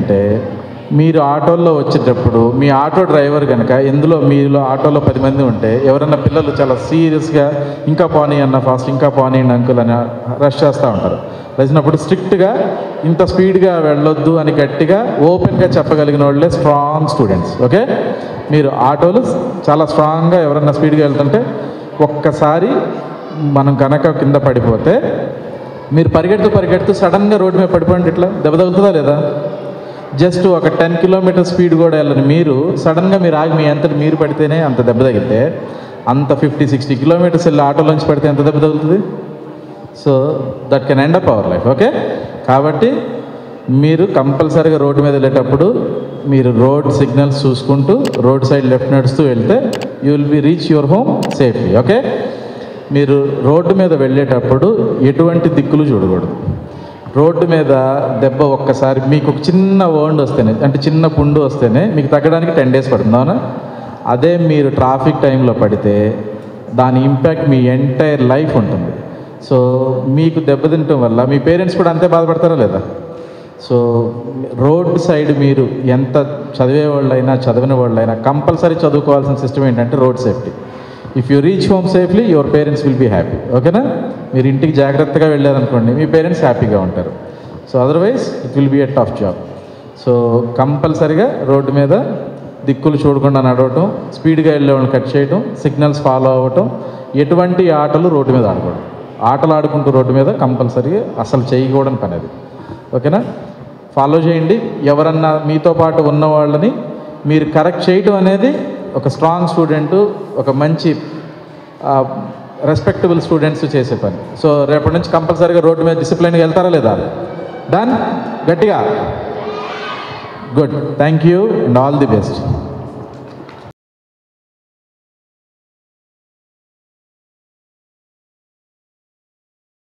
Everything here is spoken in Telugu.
ఏంటంటే మీరు ఆటోల్లో వచ్చేటప్పుడు మీ ఆటో డ్రైవర్ కనుక మీలో ఆటోలో 10 మంది ఉంటే ఎవరన్నా పిల్లలు చాలా సీరియస్గా ఇంకా పోనీ అన్న ఫాస్ట్ ఇంకా పోనీయండి అంకుల్ అని రష్ చేస్తూ ఉంటారు. వచ్చినప్పుడు స్ట్రిక్ట్గా ఇంత స్పీడ్గా వెళ్ళొద్దు అని గట్టిగా ఓపెన్గా చెప్పగలిగిన వాళ్ళే స్ట్రాంగ్ స్టూడెంట్స్. ఓకే, మీరు ఆటోలు చాలా స్ట్రాంగ్గా ఎవరన్నా స్పీడ్గా వెళ్తుంటే ఒక్కసారి మనం కనుక కింద పడిపోతే మీరు పరిగెడుతూ సడన్గా రోడ్డు మీద పడిపోండి, ఇట్లా దెబ్బ తగులుతుందా లేదా? జస్ట్ ఒక 10 కిలోమీటర్ స్పీడ్ కూడా వెళ్ళని మీరు సడన్గా మీరు ఆగి మీ అంతటి మీరు పడితేనే అంత దెబ్బ తగిలితే, అంత 50-60 కిలోమీటర్స్ వెళ్ళి ఆటోలోంచి పడితే ఎంత దెబ్బ తగులుతుంది? So that can end up our life. Okay, కాబట్టి మీరు కంపల్సరీగా రోడ్డు మీద వెళ్ళేటప్పుడు మీరు రోడ్ సిగ్నల్స్ చూసుకుంటూ రోడ్ సైడ్ లెఫ్ట్ నడుస్తూ వెళ్తే you will be reach your home safely. Okay, మీరు రోడ్డు మీద వెళ్ళేటప్పుడు ఎటువంటి దిక్కులు చూడకూడదు. రోడ్డు మీద దెబ్బ ఒక్కసారి మీకు ఒక చిన్న ఓండ్ వస్తేనే, అంటే చిన్న పుండు వస్తేనే మీకు తగ్గడానికి 10 days పడుతుంది, అవునా? అదే మీరు ట్రాఫిక్ టైంలో పడితే దాని ఇంపాక్ట్ మీ ఎంటైర్ లైఫ్ ఉంటుంది. సో మీకు దెబ్బతింటం వల్ల మీ పేరెంట్స్ కూడా అంతే బాధపడతారా లేదా? సో రోడ్ సైడ్ మీరు ఎంత చదివే వాళ్ళైనా చదివిన వాళ్ళైనా కంపల్సరీ చదువుకోవాల్సిన సిస్టమ్ ఏంటంటే road safety. If you reach home safely your parents will be happy. ఓకేనా? మీరు ఇంటికి జాగ్రత్తగా వెళ్ళారనుకోండి, మీ పేరెంట్స్ హ్యాపీగా ఉంటారు. So otherwise it will be a tough job. So కంపల్సరీగా రోడ్డు మీద దిక్కులు చూడకుండా నడవటం, స్పీడ్గా వెళ్ళే వాళ్ళని కట్ చేయటం, సిగ్నల్స్ ఫాలో అవ్వటం, ఎటువంటి ఆటలు రోడ్డు మీద ఆడకూడదు. ఆటలు ఆడుకుంటూ రోడ్డు మీద కంపల్సరీగా అసలు చేయకూడని పని అది. ఓకేనా? ఫాలో చేయండి. ఎవరన్నా మీతో పాటు ఉన్న వాళ్ళని మీరు కరెక్ట్ చేయటం అనేది ఒక స్ట్రాంగ్ స్టూడెంటు, ఒక మంచి రెస్పెక్టబుల్ స్టూడెంట్స్ చేసే పని. సో రేపటి నుంచి కంపల్సరీగా రోడ్డు మీద డిసిప్లైన్గా వెళ్తారా లేదా? డన్? గట్టిగా good. Thank you and all the best.